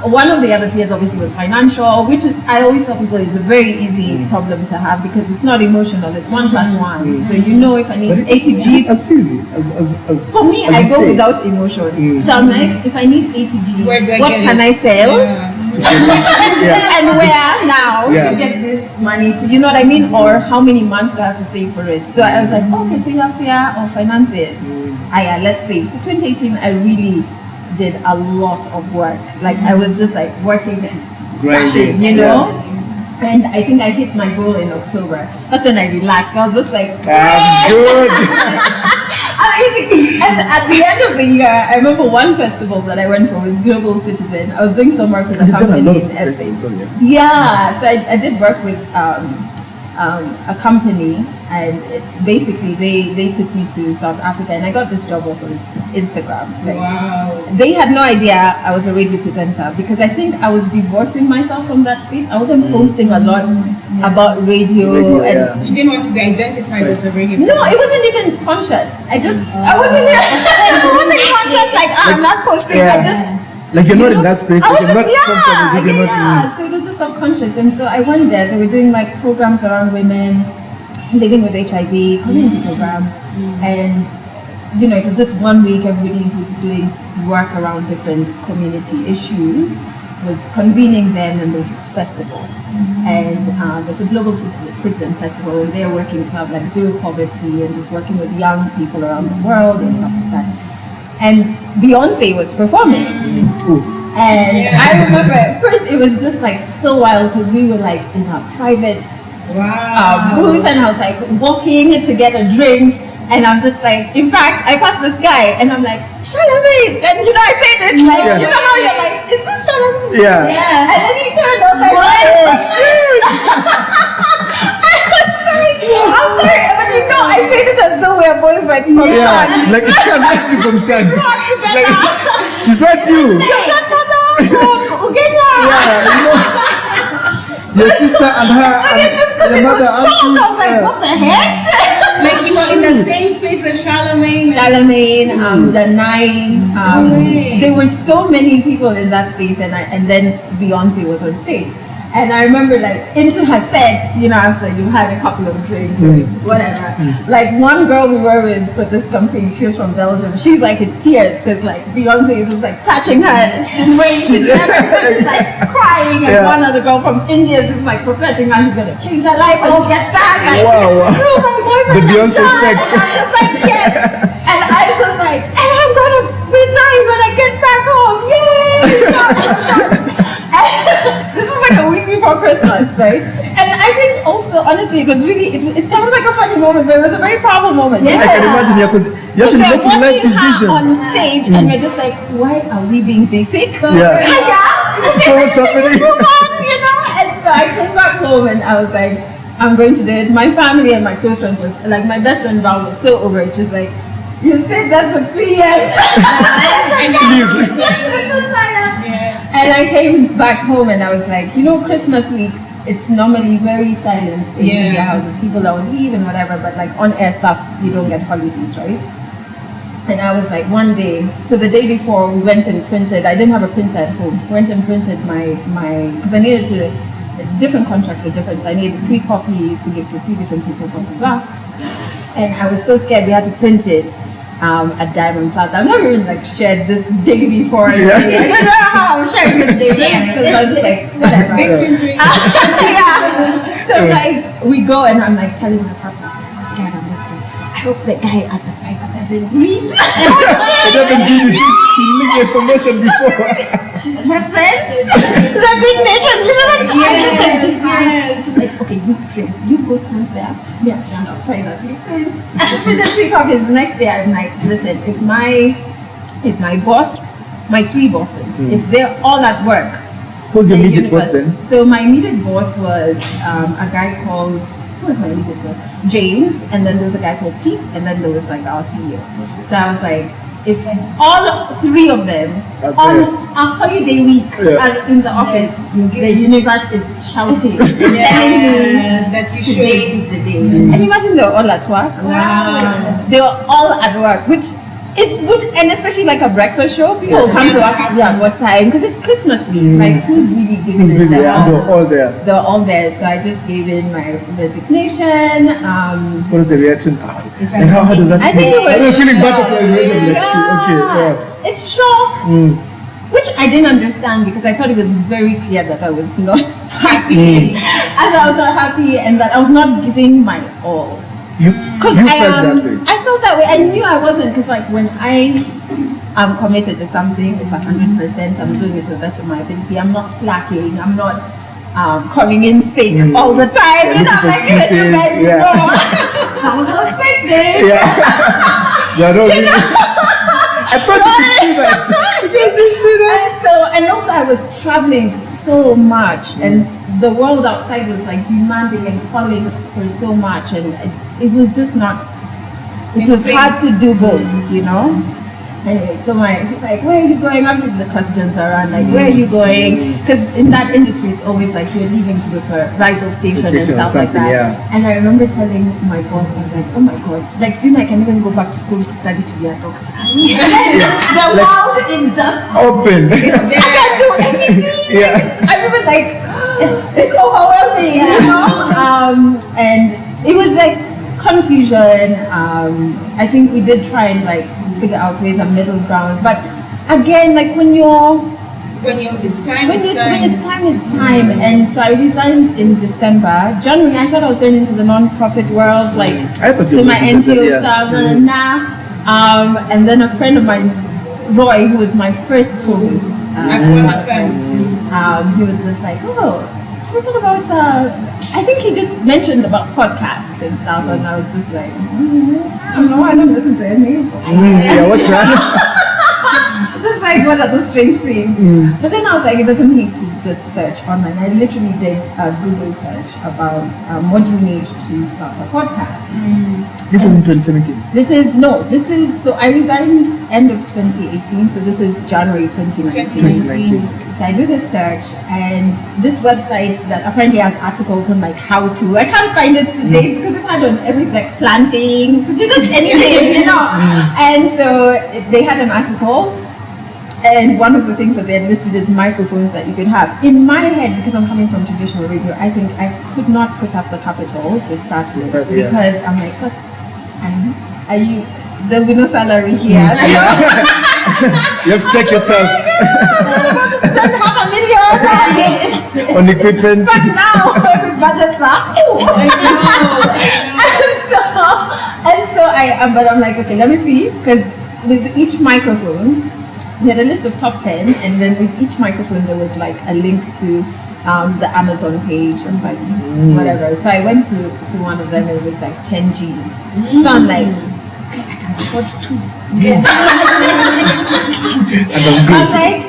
one of the other fears obviously was financial, which is, I always tell people, is a very easy problem to have because it's not emotional, it's 1 + 1. So you know, if I need 80 G's, as easy as for me, I go without emotion. So I'm like, if I need 80 G's, what can I sell? And where now to get this money to, you know what I mean? Or how many months do I have to save for it? So I was like, okay, so you have fear of finances. Let's save. So 2018, I really did a lot of work. Like I was just like working and slashing, you know? And I think I hit my goal in October. That's when I relaxed. I was just like, good. Amazing. And at the end of the year, I remember one festival that I went for was Global Citizen. I was doing some work with a company in Essex. So I did work with a company, and basically they took me to South Africa, and I got this job off of Instagram. Like, wow. They had no idea I was a radio presenter because I think I was divorcing myself from that space. I wasn't posting a lot about radio, and you didn't want to be identified as a radio presenter. No, it wasn't even conscious. I wasn't conscious, like, I'm not posting. I just, like, you're not in that space. So it was just subconscious. And so I went there. They were doing like programs around women living with HIV, community programs, and you know, it was just 1 week. Everybody who's doing work around different community issues was convening them, and there was this festival. And there's a global citizen festival, and they're working to have like zero poverty and just working with young people around the world and stuff like that. And Beyonce was performing. And I remember at first it was just like so wild because we were like in a private booth, and I was like walking to get a drink, and I'm just like, in fact, I passed this guy and I'm like, Charlamagne, and you know, I said it like, you know how you're like, is this Charlamagne? Yeah. And then he turned, I was like, what? Oh shit! I'm sorry, but you know, I said it as though we're both like from Shands. Like it can't be from Shands. Like, is that you? Your grandmother from Uganda. Your sister and her and your mother. I was like, what the heck? Like you were in the same space as Charlamagne, Danai. There were so many people in that space, and then Beyonce was on stage. And I remember like into her set, you know, after you had a couple of drinks or whatever. Like one girl we were with for this company, she was from Belgium. She's like in tears because like Beyonce was like touching her waist, she's like crying, and one other girl from India is like professing how she's gonna change her life and get back. Like, screw my boyfriend. The Beyonce effect. And I was like, yes. And I was like, and I'm gonna resign when I get back home. Yay! This was like a week before Christmas, right? And I think also, honestly, it was really, it sounds like a funny moment, but it was a very powerful moment. I can imagine, because you're actually making life decisions on stage, and you're just like, why are we being basic? What's happening? You know? And so I came back home, and I was like, I'm going to do it. My family and my close friends was, like, my best friend Val was so over it. She's like, you said that for 3 years. I'm so tired. And I came back home and I was like, you know, Christmas week, it's normally very silent in media houses. People don't leave and whatever, but like on air stuff, you don't get holidays, right? And I was like, one day, so the day before we went and printed, I didn't have a printer at home. Went and printed my because I needed to, different contracts are different. So I needed 3 copies to give to 3 different people, blah, blah, blah. And I was so scared we had to print it. At Diamond Plaza. I've never even like shared this day before. I don't know how I'm sharing this day because I'm just like, whatever. So like we go and I'm like telling my partner, I'm so scared. I'm just like, I hope the guy at the cyber doesn't read. It doesn't give you need information before. Reference, resignation, you know, like yes. Just like, okay, you print, you go stand there, me I stand outside of you print. We just pick up his next day. I'm like, listen, if my boss, my 3 bosses, if they're all at work. Who's your immediate boss then? So my immediate boss was a guy called, who was my immediate boss? James, and then there was a guy called Pete, and then there was like our CEO. So I was like, if all 3 of them on a holiday week are in the office, the universe is shouting, telling me that you today is the day. And imagine they were all at work. Wow. They were all at work, which It would, and especially like a breakfast show, people will come to us at what time? Because it's Christmas week. Like, who's really giving it really? down? They're all there. They're all there. So I just gave in my resignation. What was the reaction? And how does that I feel? think it was I was feeling shock. butterflies right now. Like, okay, yeah. It's shock. Which I didn't understand because I thought it was very clear that I was not happy. And I was not happy and that I was not giving my all. You Because felt that way. I felt that way. I knew I wasn't because like when I am committed to something, it's 100%. I'm doing it to the best of my ability. I'm not slacking. I'm not calling in sick all the time. Yeah, looking for excuses. Yeah. I was on sick day. Yeah, no, really. I thought you could see that. You guys didn't see that. And also I was traveling so much and the world outside was like demanding and calling for so much and it was just not, it was hard to do both, you know? Anyway, so he's like, where are you going? Obviously the questions are around like, where are you going? Because in that industry it's always like you're leaving to go to a rival station and stuff like that. Yeah. And I remember telling my boss, I was like, oh my god, like do you know I can even go back to school to study to be a doctor. The world is just open. I can't do anything. Yeah. I remember like it's overwhelming, you know? And it was like confusion. I think we did try and like figure out ways of middle ground, but again, like when it's time. And so I resigned in December. January, I thought I was going into the non-profit world, like I thought you to were my going to NGO that, stuff, and then a friend of mine, Roy, who was my first co-host, he was just like, oh, what's it about? I think he just mentioned about podcasts and stuff, and I was just like, I don't listen to any. Yeah, what's that? Just like what are the strange things? But then I was like, it doesn't need to just search online. I literally did a Google search about what do you need to start a podcast. This is in 2017. So I resigned end of 2018, so this is January 2019. So I do this search and this website that apparently has articles on like how to, I can't find it today because it had on everything like planting, so just anything, you know. And so they had an article and one of the things that they had listed is microphones that you could have. In my head, because I'm coming from traditional radio, I think I could not put up the capital to start this because I'm like, first, there'll be no salary here. You have to check yourself. Spend $500,000 on equipment. But now every budget's up. But I'm like, okay, let me see, because with each microphone, they had a list of top 10, and then with each microphone there was like a link to the Amazon page and like whatever. So I went to one of them and it was like 10 G's. So I'm like, okay, I can afford two. I'm like,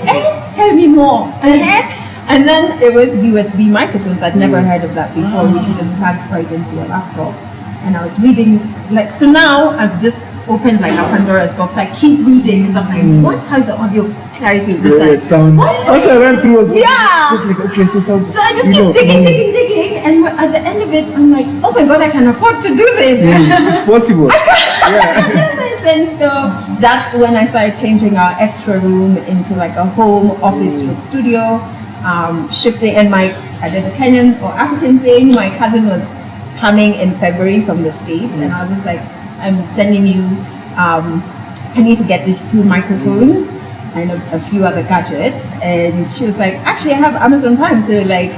tell me more. And then it was USB microphones. I'd never heard of that before, which you just plug right into your laptop. And I was reading, like, so now I've just opened like a Pandora's box. I keep reading because I'm like, what has the audio clarity with this? Also, I went through yeah. Like, okay, so it sounds. So I just keep digging, and at the end of it, I'm like, oh my god, I can afford to do this. It's possible. And so that's when I started changing our extra room into like a home office studio, shifting. And I did the Kenyan or African thing. My cousin was coming in February from the States, and I was just like, I'm sending you, I need to get these 2 microphones and a few other gadgets. And she was like, actually I have Amazon Prime, so like,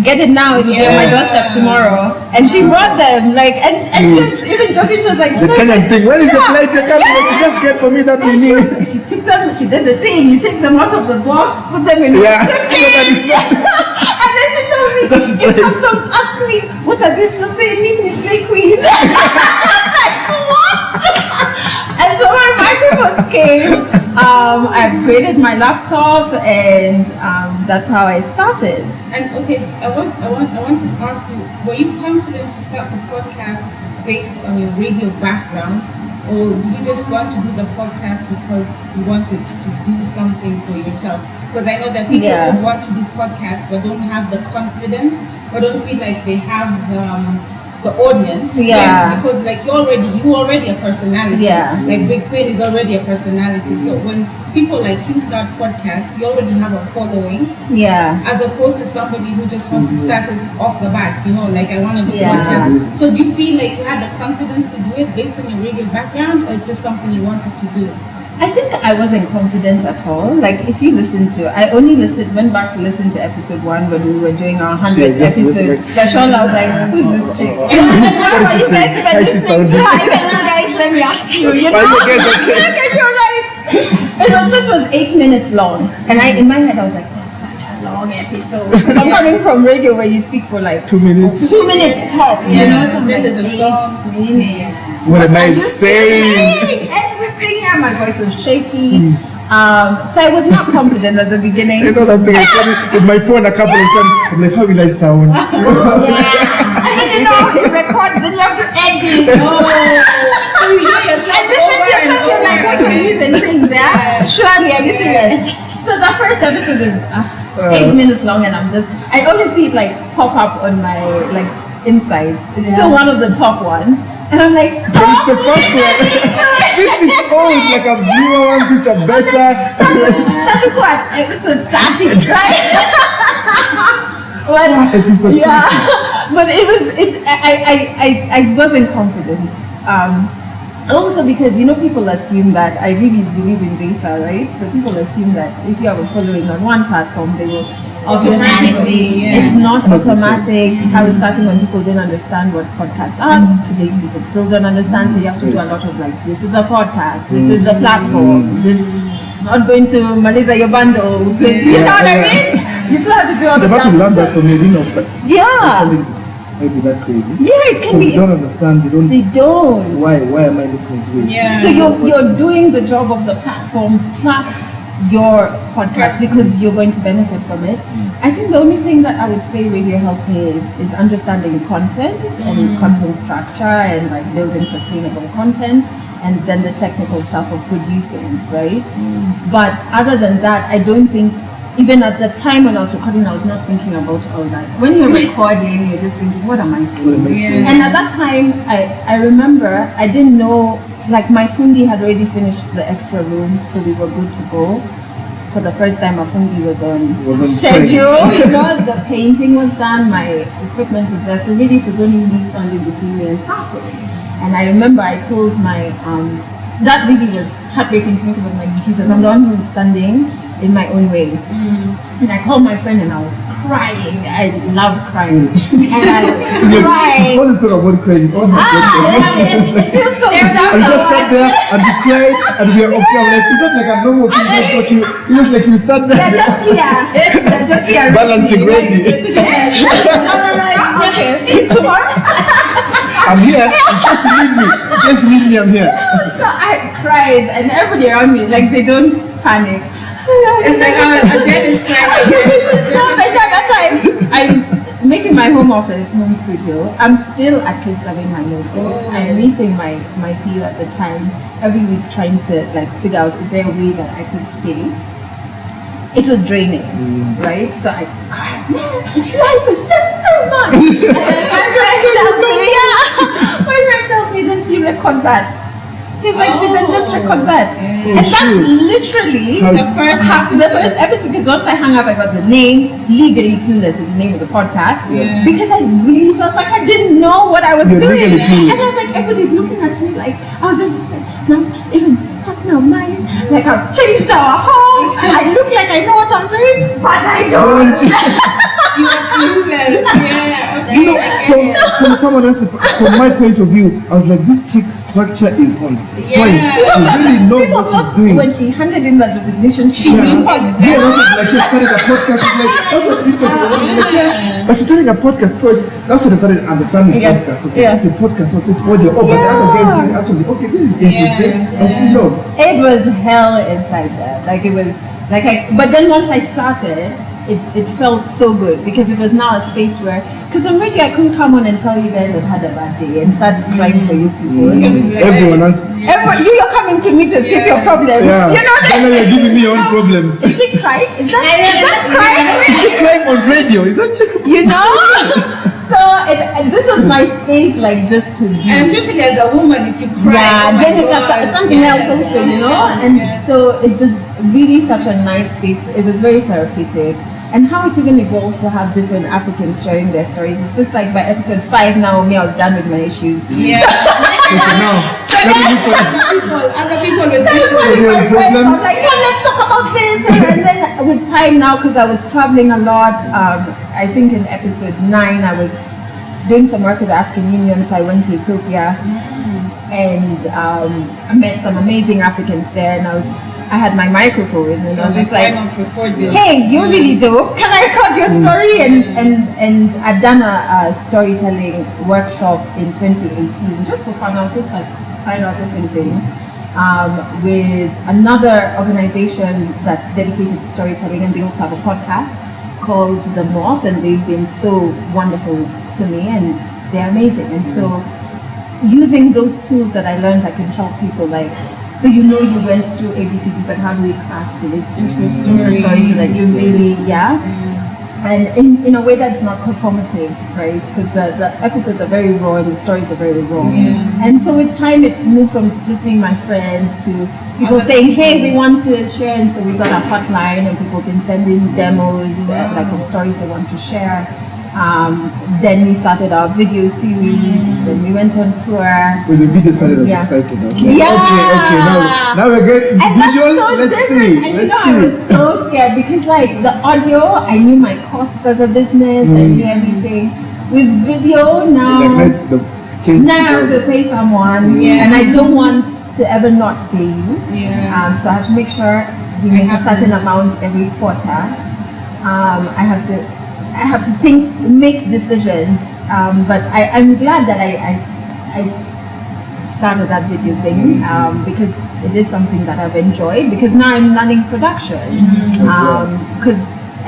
get it now, it'll be on my doorstep tomorrow. And she brought them, like, and she was even joking, she was like, the Kenyan thing, when is the flight you're coming? Just get for me that we need. She took them, she did the thing, you take them out of the box, put them in the suitcase. And then she told me, if customs ask me, what are these? She'll say, Mimi, Slay Queen. And so my microphones came. I upgraded my laptop, and that's how I started. And okay, I wanted to ask you: were you confident to start the podcast based on your radio background, or did you just want to do the podcast because you wanted to do something for yourself? Because I know that people who want to do podcasts but don't have the confidence, or don't feel like they have the audience. Yeah. Right? Because like you already a personality. Yeah. Like BIGPIN is already a personality. So when people like you start podcasts, you already have a following. Yeah. As opposed to somebody who just wants to start it off the bat, like I want to do Yeah. podcast. So do you feel like you had the confidence to do it based on your radio background, or it's just something you wanted to do? I think I wasn't confident at all. Like, if you listen to, I only went back to listen to episode 1 when we were doing our 100th episode special. I was like, who's this chick? What did she say? How she sounded? Guys, let me ask you, Are you guys okay? Okay, you're right. This was 8 minutes long. And in my head, I was like, that's such a long episode. Because I'm coming from radio where you speak for like 2 minutes. 2 minutes tops, So Then like there's a song. 8 minutes. What am I saying? Everything here, my voice was shaky. So I was not confident at the beginning. You know that thing I said with my phone a couple of times. I'm like, how will I sound? And then you record, then you have to edit. So you hear yourself You're like, what are you even saying there? Surely I listen it. So the first episode is 8 minutes long, and I always see it like pop up on my like insights. It's still one of the top ones. And I'm like, stop! But it's the first one. This is old, like a newer ones which are better. Start what? Episode 30, right? Episode 30. But I wasn't confident. Also because people assume that I really believe in data, right? So people assume that if you have a following on one platform, they will automatically. It's not automatic. I was starting when people didn't understand what podcasts are. Today people still don't understand, so you have to do a lot of like, this is a podcast, this is a platform, this is not going to Malaysia your bundle. You know what I mean? You still have to do all They've that actually learned that stuff. from me, but Yeah. something maybe that crazy. Yeah, it can They be. don't understand. They don't. Why am I listening to it? Yeah. So you're doing the job of the platforms plus your podcast because you're going to benefit from it. I think the only thing that I would say really helped me is understanding content and content structure and like building sustainable content, and then the technical stuff of producing, right? But other than that, I don't think, even at the time when I was recording, I was not thinking about all that. When you're recording, you're just thinking, what am I saying? And at that time, I remember I didn't know, like my fundi had already finished the extra room, so we were good to go. For the first time, my fundi was on schedule. The painting was done, my equipment was there, so really it was only me standing between me and Sako. And I remember I told my, that really was heartbreaking to me because I'm like, Jesus, I'm the one who's standing in my own way. And I called my friend and I was crying. I love crying. And I was crying. All this talk about crying. All this It feels so and just sat there and we cried and we are okay. I'm like, is that like a normal thing? Just talking. It was like you sat there. They're just here. They're just here. Balancing ready. Okay. Tomorrow? I'm here. In case you need me. In case you need me, I'm here. So I cried and everybody around me, like they don't panic. It's like Adelle is crying. At that time, I'm making my home office, home studio. I'm still at least serving my notice. I'm meeting my CEO at the time every week, trying to like figure out, is there a way that I could stay? It was draining, right? So I cried, man, life is just too much. And then my friend tells me, then you record that. He's like, see, then just record that. And that's literally The first episode, because once I hung up, I got the name. Legally Clueless is the name of the podcast. Yeah. Because I really felt like I didn't know what I was You're doing. legally clueless. And I was like, everybody's looking at me like, I was just like, no, even this partner of mine, like I've changed our home. I look like I know what I'm doing, but I don't. You are clueless. Yeah. You know, from someone else, from my point of view, I was like, this chick's structure is on point. She really knows what she's doing. When she handed in that resignation, she knew Yeah, like she's starting a podcast. It's like, that's what people are like, yeah. But she's starting a podcast, so that's what I started understanding podcast. So the podcast, so it's audio. Oh, but the other guys doing actually, okay, this is interesting. And she knows. It was hell inside there. Like it was like but then once I started, it felt so good because it was now a space where, because already I couldn't come on and tell you guys I've had a bad day and start crying for you people. Everyone else. You're coming to me to escape your problems. Yeah. You know that? And then you're giving me your own problems. Is she crying? Is that crying? Is she crying on radio? Is that chick? You know? So this was my space, like just to be. And especially as a woman, if you cry, Yeah, oh then my it's God. something else also, you know? And so it was really such a nice space. It was very therapeutic. And how it's even evolved to have different Africans sharing their stories. It's just like by episode 5 now, me, I was done with my issues. Yeah. Okay, now, let me do something. Other people with So issues. everyone is Yeah, my friends. I was problems. like, come, let's talk about this. And then with time now, because I was traveling a lot, I think in episode 9, I was doing some work with the African Union, so I went to Ethiopia and I met some amazing Africans there, and I had my microphone and So I was just why like, not record this? hey, you're really dope. Can I record your story? And I'd done a storytelling workshop in 2018 just for fun. I was just like trying out different things with another organization that's dedicated to storytelling, and they also have a podcast called The Moth, and they've been so wonderful to me, and they're amazing. And so using those tools that I learned, I could help people like, so you know you went through ABCD, but how do we craft it into a story so that you really, and in a way that's not performative, right? Because the episodes are very raw and the stories are very raw. And so with time it moved from just being my friends to people saying, hey, we want to share, and so we got a hotline and people can send in demos like of stories they want to share. Then we started our video series, then we went on tour. When the video started, I was excited. I was like, okay, now we're getting And that's visuals. so Let's different. see. And Let's I was see. so scared because like the audio, I knew my costs as a business, I knew everything. With video now, Like, let's change. now I have to pay someone, and I don't want to ever not pay you. So I have to make sure we make a certain amount every quarter. I have to make decisions. But I'm glad that I started that video thing because it is something that I've enjoyed, because now I'm learning production.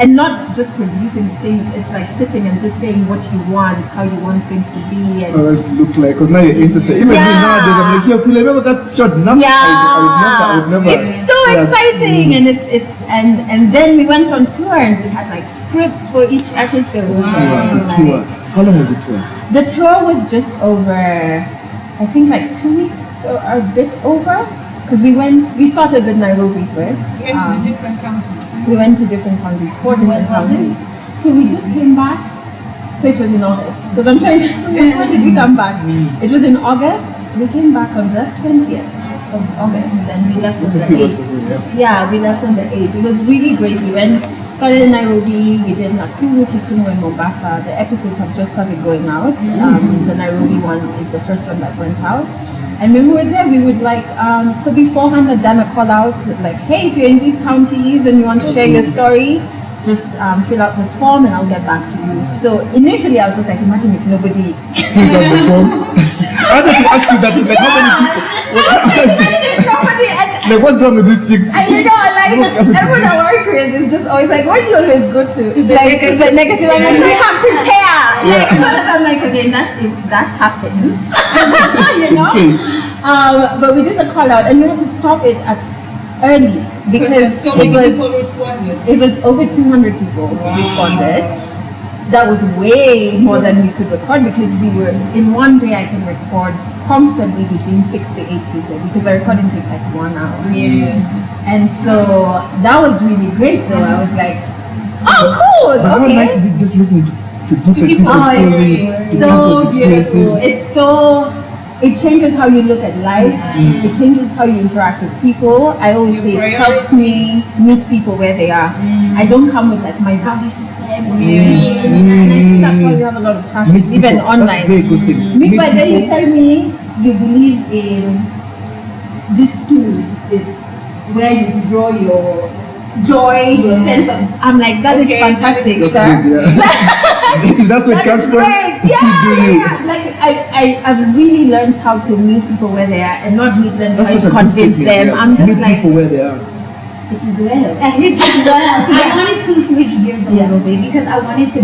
And not just producing things, it's like sitting and just saying what you want, how you want things to be. And How does it look like? Because now you're into say, even nowadays, I'm like, yeah, remember that shot? Nothing. I would never. It's so exciting, and and then we went on tour and we had like scripts for each episode. The tour. How long was the tour? The tour was just over, I think like 2 weeks or a bit over, because we started with Nairobi first. You went to the different countries. We went to different countries, 4 different countries. So we just came back. So it was in August. Because I'm trying to remember, when did we come back? It was in August. We came back on the 20th of August and we left on the 8th. Yeah, we left on the 8th. It was really great. We started in Nairobi, we did Nakuru, Kisumu, and Mombasa. The episodes have just started going out. The Nairobi one is the first one that went out. And when we were there, we would like, so beforehand I'd done a call out, like, hey, if you're in these counties and you want to share your story, just fill out this form and I'll get back to you. So initially I was just like, imagine if nobody fills out the form. I had to ask you that, like, how many people? Like, what's wrong with this chick? And you know, like, everyone I work with is just always like, why do you always go to the negative? I'm like, so you can prepare. I'm like, okay, if that happens, you know? But we did a call out and we had to stop it at early because so many people responded. It was over 200 people responded. That was way more than we could record, because we were, in one day I can record comfortably between 6 to 8 people, because our recording takes like 1 hour. And so that was really great though. I was like, oh cool, But how nice is it just listening to different people's stories? It's so beautiful. It's so, it changes how you look at life. It changes how you interact with people. I always say it helps me meet people where they are. I don't come with like my value system. And I think that's why we have a lot of challenges, even online. That's a very good thing. Me, but then you tell me you believe in this tool is where you draw your joy, your sense of. I'm like, that is fantastic, That's sir. Good, that's what comes from. Like I've really learned how to meet people where they are and not meet them trying to convince them. I'm just meet like, people where they are. it is well. It's just well. I wanted to switch gears a little bit because I wanted to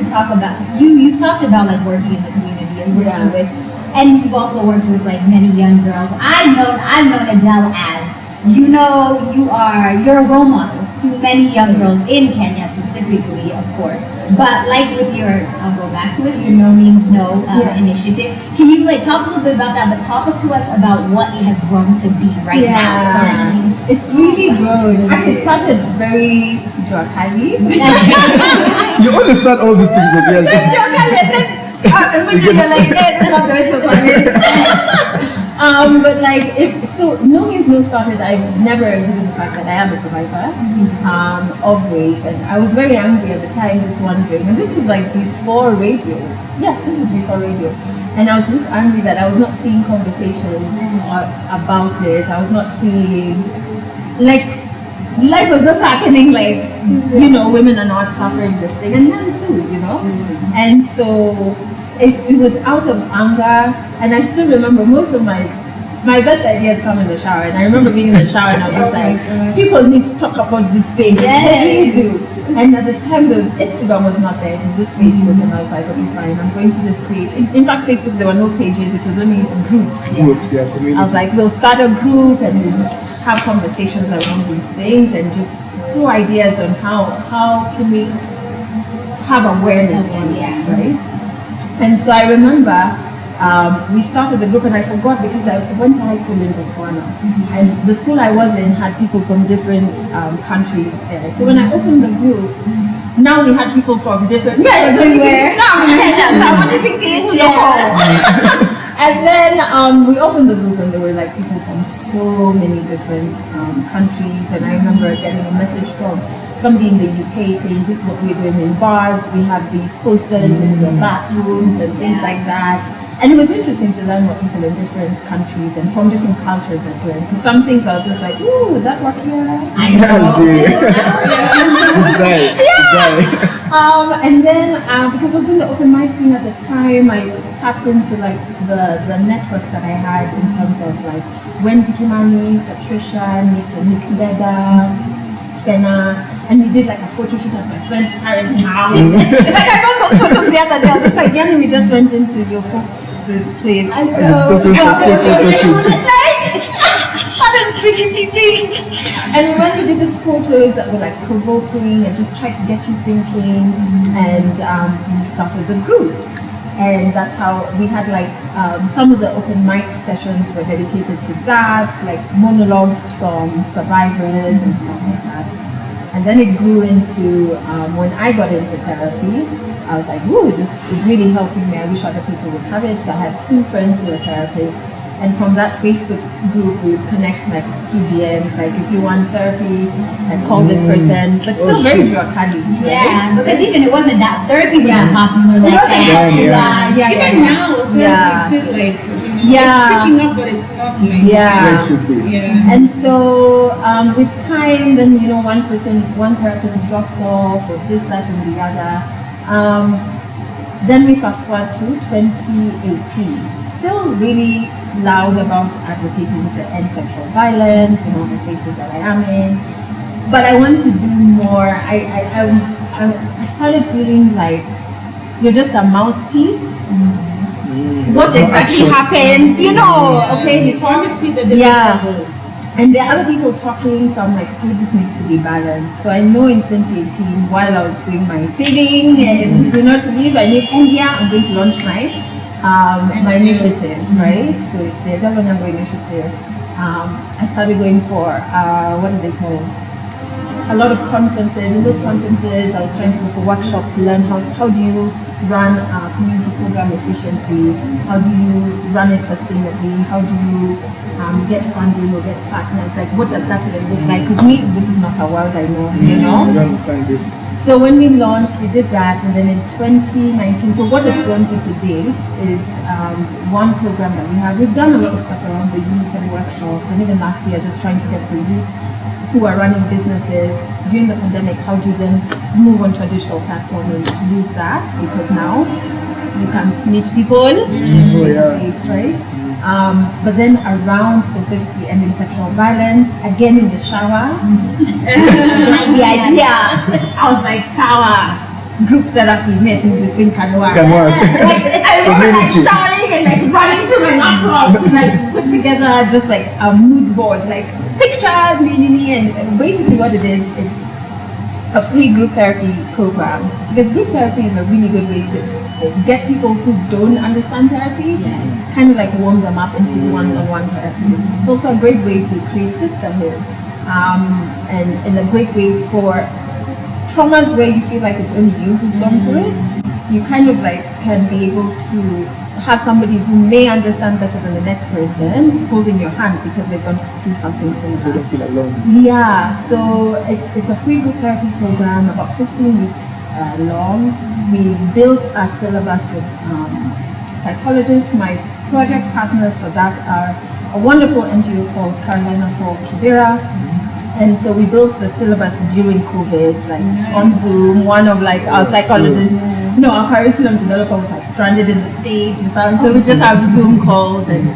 talk about you've talked about like working in the community and working with, and you've also worked with like many young girls. I've known Adelle as you're a role model to many young girls in Kenya specifically, of course. But like with I'll go back to it, your No Means No initiative. Can you talk a little bit about that, but talk to us about what it has grown to be right now currently? It's really grown. Actually, it started very Joakali. You understand all these things, obviously. But so No Means No started, I never hidden the fact that I am a survivor of rape, and I was very angry at the time, just wondering, and this was before radio. Yeah, this was before radio. And I was just angry that I was not seeing conversations about it. I was not seeing, life was just happening, women are not suffering this thing, and men too, And so it was out of anger, and I still remember most of my best ideas come in the shower, and I remember being in the shower and I was just people need to talk about this thing. They do. And at the time, Instagram was not there, it was just Facebook, and I was like, okay, fine, I'm going to just create. In fact, Facebook, there were no pages, it was only groups. Communities. I was like, we'll start a group and we'll just have conversations around these things and just throw ideas on how can we have awareness on this, right? And so I remember we started the group, and I forgot because I went to high school in Botswana, and the school I was in had people from different countries there. So when I opened the group, now we had people from different everywhere. Now in Kenya, so I wanted thinking local. And then we opened the group, and there were people from so many different countries. And I remember getting a message from somebody in the UK saying, this is what we're doing in bars, we have these posters in the bathrooms and things like that. And it was interesting to learn what people in different countries and from different cultures are doing. Because some things I was just like, ooh, that work here. I know. And then because I was in the open mic thing at the time, I tapped into the networks that I had in terms of Wendy Kimani, Patricia, Nick Beda, Fena, and we did a photo shoot at my friend's parents' house. I found those photos the other day. I was like, Yanni, we just went into your folks' place. I know. Just went for a photo shoot. Tricky things. And when we did these photos that were provoking and just tried to get you thinking, and we started the group. And that's how we had some of the open mic sessions were dedicated to that, monologues from survivors and stuff like that. And then it grew into, when I got into therapy, I was like, whoa, this is really helping me. I wish other people would have it. So I had 2 friends who were therapists. And from that Facebook group, we would connect PBMs, if you want therapy, and call this person, but still very Joakali. Yeah, right? Because even it wasn't that, therapy wasn't popular like that. Even now, therapy is still it's picking up, but it's not it should be. And so with time, then one therapist drops off, or this, that, and the other. Then we fast forward to 2018. Still really loud about advocating to end sexual violence in all the spaces that I am in, but I want to do more. I started feeling like you're just a mouthpiece. What exactly happens? Okay, you talk. To see the different and there are other people talking, so I'm like, okay, this needs to be balanced. So I know in 2018, while I was doing my saving and to leave, I knew India, I'm going to launch my initiative, right? So it's the Adelle Onyango initiative. I started going for what are they called? A lot of conferences. In those conferences, I was trying to go for workshops to learn how do you run a community program efficiently? How do you run it sustainably? How do you get funding or get partners? What does that even look like? Because this is not a world I know, I don't understand this. So when we launched, we did that, and then in 2019, so what it's grown to date is one program that we have. We've done a lot of stuff around the youth and workshops, and even last year, just trying to get the youth who are running businesses during the pandemic, how do you then move on to a digital platform and use that? Because now you can't meet people face, right? But then around specifically ending sexual violence, again in the shower, the idea, I was like, sour, group therapy, made this thing can work. I remember showering and running to my laptop, put together just a mood board, think pictures, and basically what it is, it's a free group therapy program. Because group therapy is a really good way to get people who don't understand therapy, kind of like warm them up into one-on-one therapy. It's also a great way to create sisterhood, and a great way for traumas where you feel like it's only you who's gone through it. You kind of like can be able to have somebody who may understand better than the next person holding your hand because they've gone through something similar. So you don't feel alone. Yeah, so it's a free group therapy program, about 15 weeks long. We built a syllabus with psychologists. My project partners for that are a wonderful NGO called Carolina for Kibera. And so we built the syllabus during COVID, like on Zoom. One of like our psychologists, our curriculum developer was like stranded in the States and stuff. So we just have Zoom calls and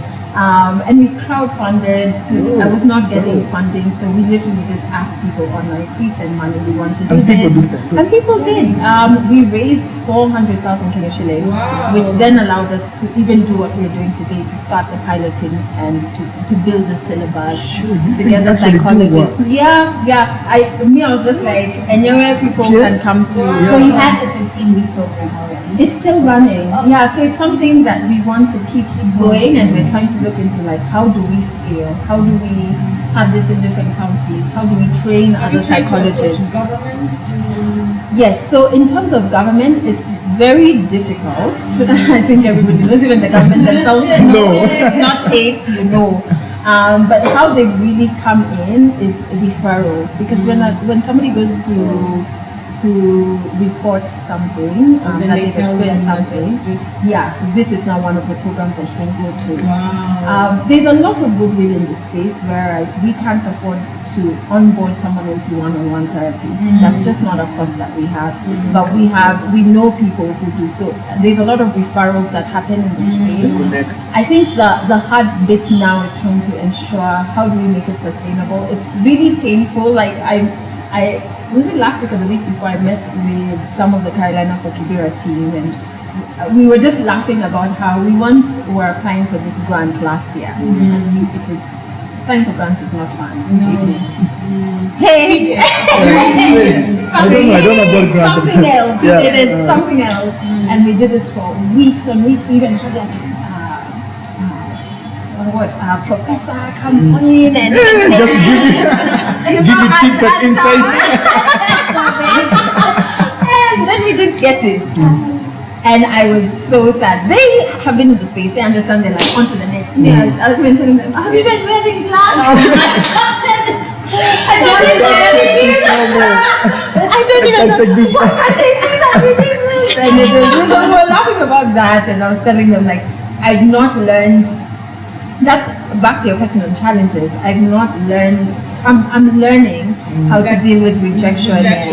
we crowdfunded. I was not getting funding, so we literally just asked people online, please send money, we want to do this. And people did. We raised 400,000 Kenya shillings, which then allowed us to even do what we're doing today, to start the piloting and to build the syllabus together psychologists. I was just like, and younger people can come to. So you had the 15-week program already. It's still running. So it's something that we want to keep going, and we're trying to look into like, how do we scale? How do we have this in different counties? How do we train other psychologists? Government to... Yes, so in terms of government, it's very difficult. I think everybody knows, even the government themselves. No. It's not hate, but how they really come in is referrals, because when somebody goes to report something, that they've experienced something. So this is now one of the programs that you can go to. There's a lot of goodwill in this space, whereas we can't afford to onboard someone into one-on-one therapy. That's just not a cost that we have. But we know people who do. So there's a lot of referrals that happen in this space. I think the hard bit now is trying to ensure, how do we make it sustainable? It's really painful. Like I was it last week or the week before, I met with some of the Carolina for Kibera team, and we were just laughing about how we once were applying for this grant last year, and because applying for grants is not fun. Hey! I don't know about grants. Something else. It is something else, and we did this for weeks and weeks. We even had like professor come in and just give you tips and insights. And then we didn't get it. And I was so sad. They have been in the space, they understand, they're like, on to the next. I was even telling them, have you been wearing gloves? I don't even know. What can they see that we did this? And we were laughing about that, and I was telling them, like, I've not learned. That's back to your question on challenges. I've not learned. I'm learning how to deal with rejection. That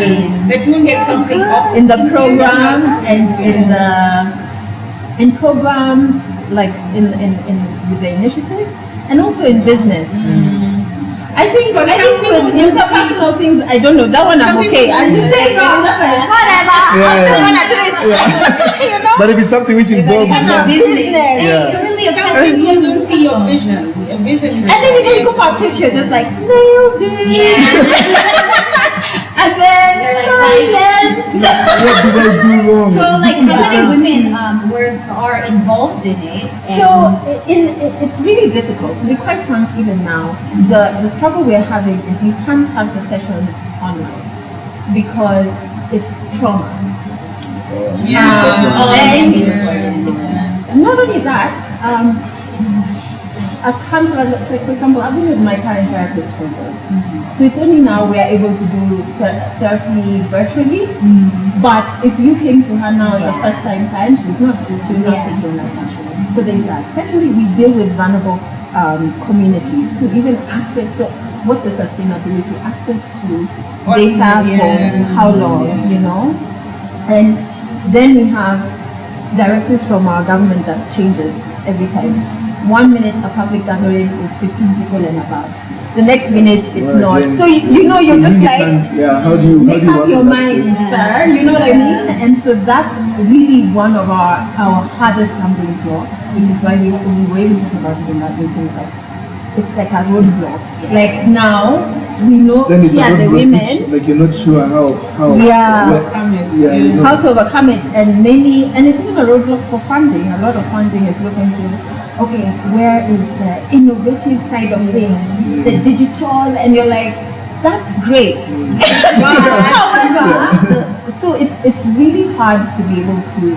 you won't get something off in the program and in programs like in with the initiative, and also in business. I think with interpersonal things, I don't know. That one I'm okay. I'm saying whatever. I'm not gonna do it. But if it's something which involves business, some people don't see your vision. Your vision is. And then you go for a picture, just like nailed it. And then silence. What did I do wrong? So, like, how many women are involved in it? So, it's really difficult. To be quite frank, even now, the struggle we're having is you can't have the sessions online because it's trauma. Not only that, a counselor, like for example, I've been with my current therapist for years. So it's only now we are able to do therapy virtually. But if you came to her now the first time, she would not take you like that. So there's that. Secondly, we deal with vulnerable communities who even access. So what's the sustainability? Access to data for how long, And then we have directives from our government that changes every time. 1 minute a public gathering is 15 people and above. The next minute it's not. So you're just like, make up your mind, sir. You know what I mean? And so that's really one of our hardest stumbling blocks, which is why we were able to talk about it in that meeting. Like, it's like a roadblock. Like now, we know Then it's the women. like you're not sure how Overcome it. Yeah, you know. How to overcome it, and mainly, and it's even a roadblock for funding. A lot of funding is looking to, okay, where is the innovative side of things, the digital, and you're like, that's great. However, so it's really hard to be able to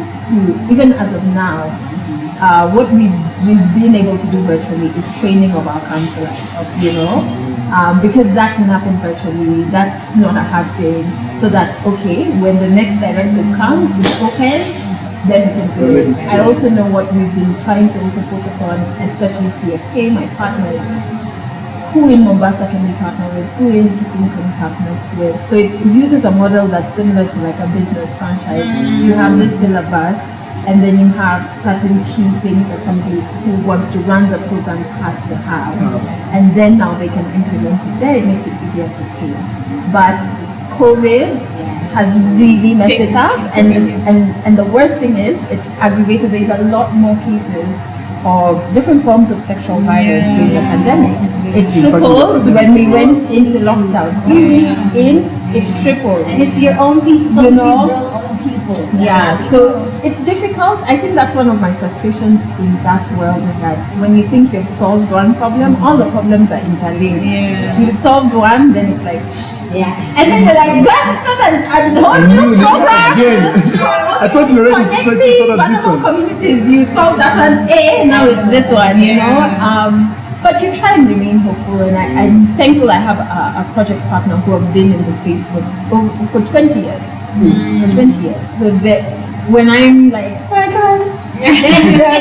even as of now, what we've been able to do virtually is training of our counselors, because that can happen virtually. That's not a hard thing. So that, okay, when the next directive comes, it's open, then we can do it. I also know what we've been trying to also focus on, especially CFK, my partners, who in Mombasa can we partner with, who in Kisumu can we partner with. So it uses a model that's similar to like a business franchise. You have this syllabus, and then you have certain key things that somebody who wants to run the programs has to have. And then now they can implement it there. It makes it easier to scale. But COVID has really messed it up, and the worst thing is it's aggravated. There's a lot more cases of different forms of sexual violence during the pandemic. It tripled when we went into lockdown. 3 weeks in, it's tripled. And it's your own people, some of these girls' own people. Yeah, so it's difficult. I think that's one of my frustrations in that world, is that when you think you've solved one problem, all the problems are interlinked. You solved one, then it's like, and then you're like, that's not a whole new program. I thought you were ready to try to sort out this one. Communities, you solved that one, now it's this one, you know. But you try and remain hopeful, and I'm thankful I have a project partner who have been in the space for 20 years. For 20 years. So that when I'm like, oh my God, then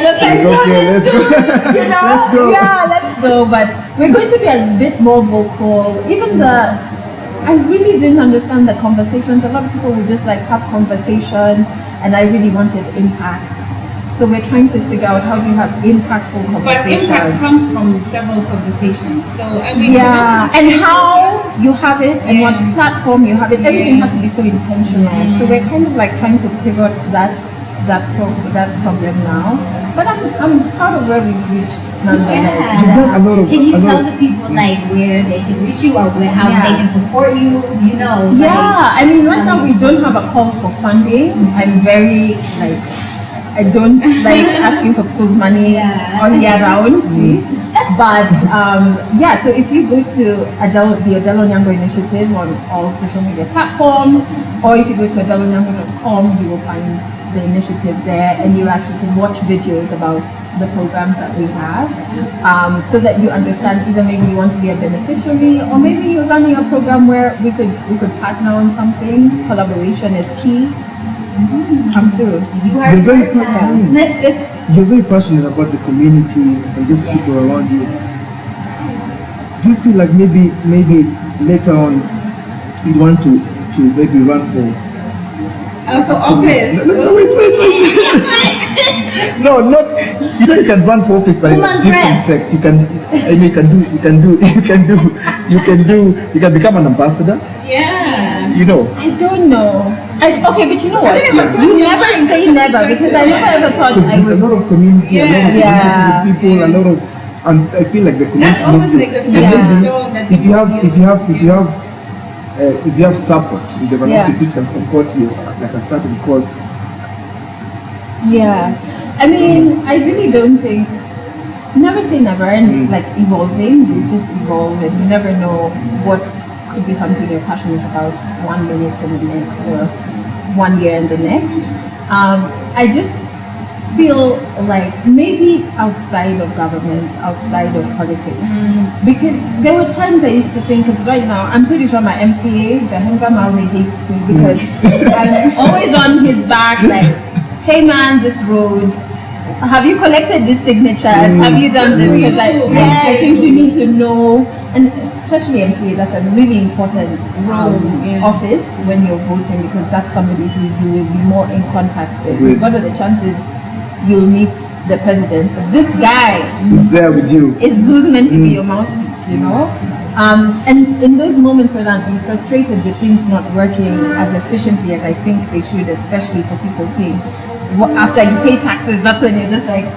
just like, okay, let's go. Let's go. Yeah, let's go. But we're going to be a bit more vocal. Even I really didn't understand the conversations. A lot of people would just like have conversations, and I really wanted impact. So we're trying to figure out how do you have impactful conversations. But impact comes from several conversations. So I mean, and how you have it, and what platform you have it. Everything has to be so intentional. So we're kind of like trying to pivot that problem now. But I'm proud of where we've reached nonetheless. You've done a lot of. Can you tell the people like where they can reach you, or how they can support you? You know. I mean, right now we don't have a call for funding. I'm very like. I don't like asking for people's money all year round, please. But so if you go to the Adelle Onyango Initiative on all social media platforms, or if you go to adelleonyango.com, you will find the initiative there, and you actually can watch videos about the programs that we have, so that you understand either maybe you want to be a beneficiary, or maybe you're running a program where we could partner on something. Collaboration is key. Come through. You're very passionate about the community and just people around you. Do you feel like maybe later on you want to maybe run for office? No, wait. No, not. You can run for office, but in a different sect. You can become an ambassador. I don't know. Okay, but you know what? You never say never, because I never ever thought I would. A lot of community, a lot of initiative people, a lot of, and I feel like the community. That's almost like the stepping stone that if you have support, if you have an office which can support you like a certain cause. I mean, I really don't think. Never say never, and like evolving, you just evolve, and you never know what could be something you're passionate about 1 minute and the next, or 1 year and the next. I just feel like maybe outside of government, outside of politics, because there were times I used to think, because right now I'm pretty sure my MCA Jahendra Malve hates me because I'm always on his back, like, hey man, this road, have you collected these signatures, have you done this, because I think you need to know. And especially MCA, that's a really important office when you're voting, because that's somebody who you will be more in contact with. What are the chances you'll meet the president? But this guy is there with you. Is who's meant to be your mouthpiece, you know? And in those moments when I'm frustrated with things not working as efficiently as I think they should, especially for people paying, after you pay taxes, that's when you're just like,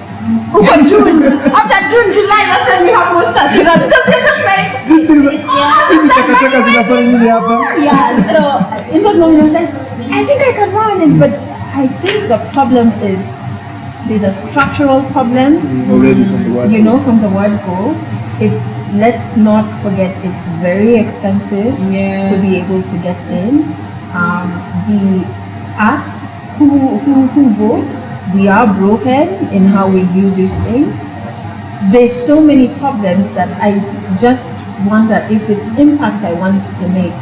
June. After June, July, that's when we have posters. Because they're just like, These things, these chaka-chakas in a family happen. yeah. So in those moments, I was like, I think I can run it, but I think the problem is there's a structural problem. Already from the word. You know, from the word go. It's, let's not forget, it's very expensive to be able to get in. Us who vote, we are broken in how we view these things. There's so many problems that I just wonder if it's impact I want to make,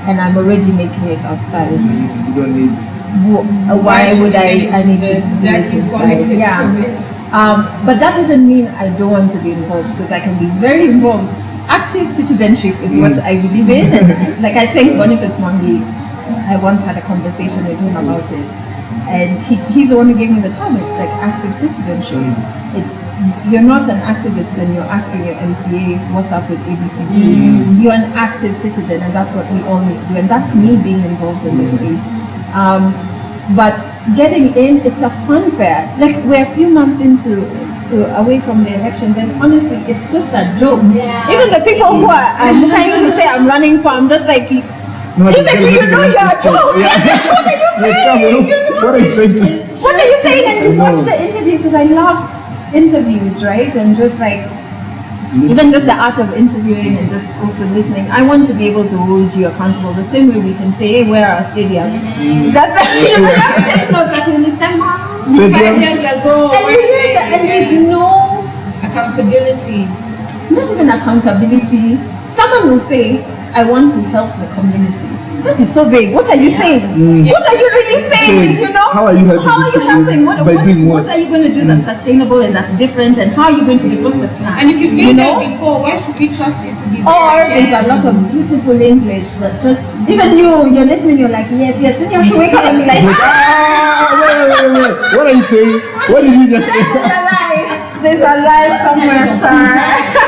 and I'm already making it outside. You don't need. Why would I need to do it inside? Yeah. But that doesn't mean I don't want to be involved, because I can be very involved. Active citizenship is what I believe in, and like I think Boniface Mwangi, I once had a conversation with him about it, and he's the one who gave me the term. It's like active citizenship. It's, you're not an activist when you're asking your MCA what's up with ABCD. You're an active citizen, and that's what we all need to do, and that's me being involved in this space. But getting in, it's a fun fair. Like, we're a few months away from the elections, and honestly, it's just a joke. Yeah. Even the people who are trying to say I'm running for, I'm just like, No, even you know you're a joke. What are you saying? What are you saying to What are you saying? And you watch the interviews, because I love interviews, right? And just like, even just the art of interviewing and just also listening. I want to be able to hold you accountable the same way we can say, hey, where are our stadiums? That's like in December. 5 years ago. And there's no accountability. Not even accountability. Someone will say, I want to help the community. That is so vague. What are you saying? What are you really saying? You know? How are you helping? How are you helping? What are you going to do that's sustainable and that's different? And how are you going to develop the plan? And if you've been there before, why should we trust you to be there? Or there's a lot of beautiful English that just, even you're listening, you're like, yes, then you have to wake up and be like, wait. What are you saying? What did you just say? There's a lie somewhere, sir.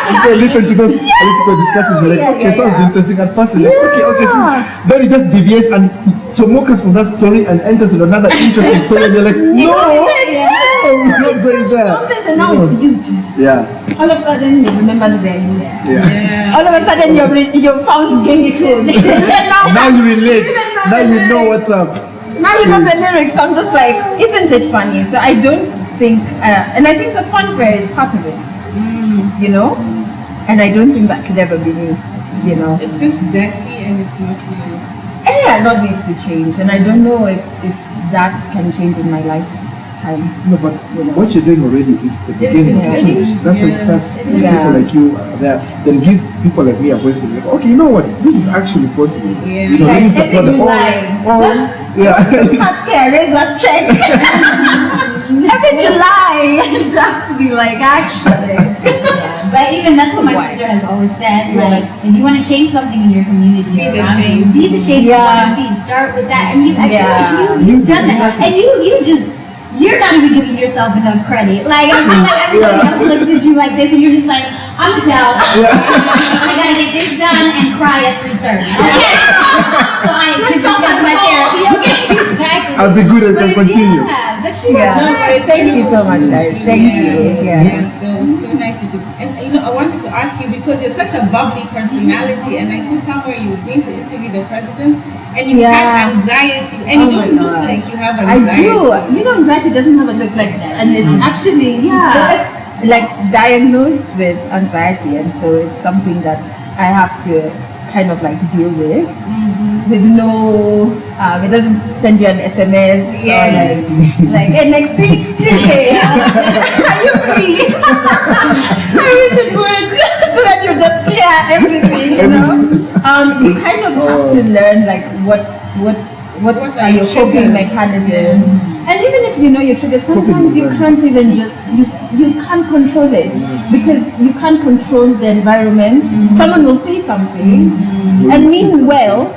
Okay, listen to those political discussions. Like, okay, sounds interesting at first. Like, okay. So then it just deviates and chomokas from that story and enters in another interesting story. And you're like, no, we're not going there. Nonsense, and now it's you. Yeah. All of a sudden, you remember the day. Yeah. All of a sudden, you're found Gengi. Now you relate. Now you know what's up. Now you know the lyrics. I'm just like, isn't it funny? So I don't think, and I think the fun fair is part of it. You know, and I don't think that could ever be me. You know, it's just dirty and it's not you. Yeah, a lot needs to change, and I don't know if that can change in my lifetime. No, but what you're doing already is the beginning of change. That's why it starts. People like you are there. Then gives people like me a voice. Like, okay, you know what? This is actually possible. Yeah. You know, Like, really support the Cut care, raise that check. Every July, just to be like, actually. But even that's what my sister has always said. Like, if you want to change something in your community, be the change you want to see. Start with that. And I feel like you've done that. And you're not even giving yourself enough credit. Like, I feel like everybody else looks at you like this, and you're just like, I'm Adelle. I gotta get this done and cry at 3:30. Okay. So I can go to my therapy. Okay, exactly. I'll be good and can continue. But you Thank you so much, guys. Thank you. Yeah. So it's so nice you could. And I wanted to ask you, because you're such a bubbly personality, and I saw somewhere you were going to interview the president, and you had anxiety, and you don't look like you have anxiety. I do. You know, anxiety doesn't have a look like that, and it's actually like diagnosed with anxiety, and so it's something that I have to kind of like deal with no it doesn't send you an SMS or like hey, next week Tuesday are you free? I wish it would so that you just clear everything, you know. You kind of have to learn like what are your coping mechanisms. And even if you know your triggers, sometimes you can't even you can't control it because you can't control the environment. Someone will say something and mean well,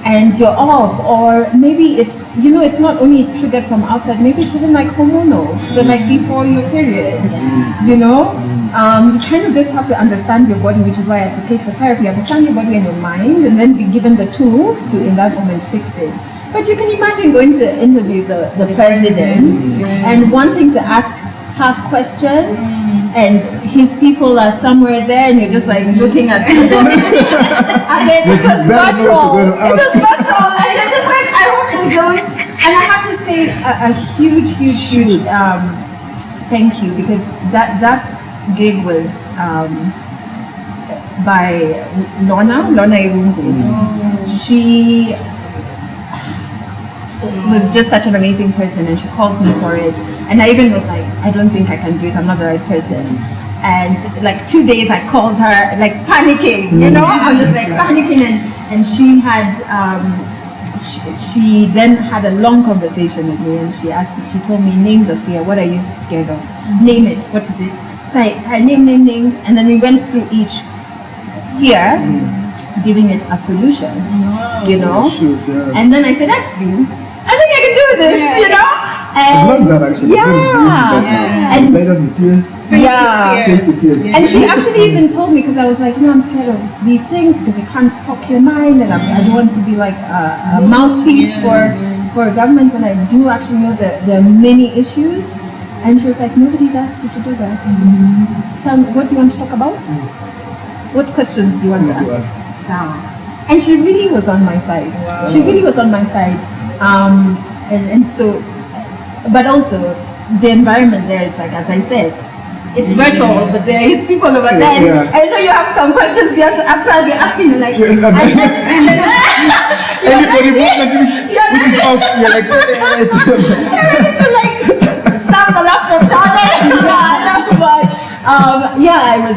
and you're off. Or maybe it's, it's not only triggered from outside, maybe it's even like hormonal. So like before your period, you kind of just have to understand your body, which is why I advocate for therapy. Understand your body and your mind, and then be given the tools to, in that moment, fix it. But you can imagine going to interview the president and wanting to ask tough questions, and his people are somewhere there, and you're just like looking at them. And then it was virtual. It was virtual, and it's just like I hope they don't. And I have to say a huge thank you, because that gig was by Lorna Irungu. She was just such an amazing person, and she called me for it, and I even was like, I don't think I can do it, I'm not the right person. And like 2 days I called her like panicking, you know, I was like panicking, and she had she then had a long conversation with me, and she told me, name the fear, what are you scared of? Name it, what is it? So I named, and then we went through each fear, giving it a solution, you know. And then I said, actually, I think I can do this, you know. And I love that actually. and And she actually even told me, because I was like, you know, I'm scared of these things because you can't talk your mind, and I don't want to be like a mouthpiece for government when I do actually know that there are many issues. And she was like, nobody's asked you to do that. Tell me, what do you want to talk about? What questions do you want to ask? And she really was on my side. Wow. She really was on my side. And so, but also the environment there is like, as I said, it's virtual, but there is people over there. I know you have some questions you have to answer. You're asking me like, anybody which is off, you're like, you're ready to like stop the laptop down.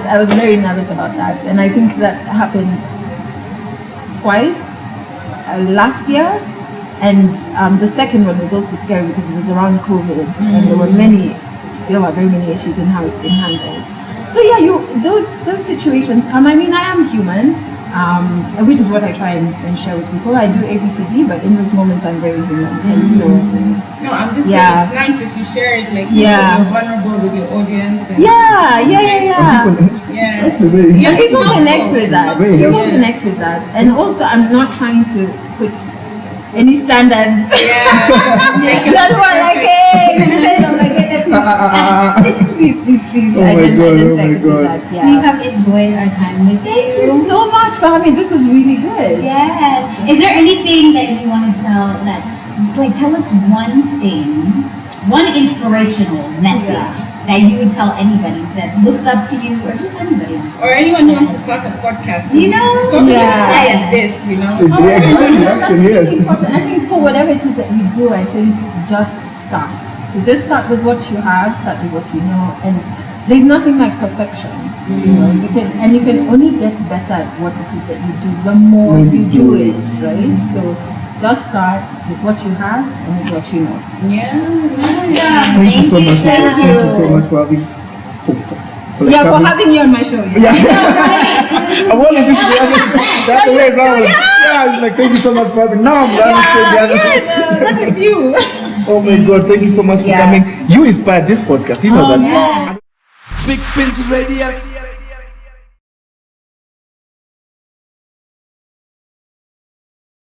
I was very nervous about that, and I think that happened twice last year, and the second one was also scary because it was around COVID, and there were still are very many issues in how it's been handled. So yeah, those situations come. I mean, I am human, which is what I try and share with people. I do ABCD, but in those moments I'm very human, and so. No, I'm just saying it's nice that you share it, like you're vulnerable with your audience. And people connect with that. People connect with that, and also I'm not trying to put any standards. That's why, like, hey, you said I'm like, please. I didn't say that. We have enjoyed our time with you. Thank you so much for having me. This was really good. Yes. Is there anything that you want to tell us one thing, one inspirational message that you would tell anybody that looks up to you, or just anybody, or anyone who wants to start a podcast? You know, sort of inspired this, you know. Yes. I think for whatever it is that you do, I think just start. So just start with what you have, start with what you know, and there's nothing like perfection. You know, you can only get better at what it is that you do the more you do it, right? So just start with what you have and with what you know. Thank you so much. Thank you so much for having for having you on my show. I wanted this to be honest. That's the way around. I was like, thank you so much for having. Now I'm that is you. Oh my God, thank you so much for coming. You inspired this podcast, you know that. Bigpins Radio.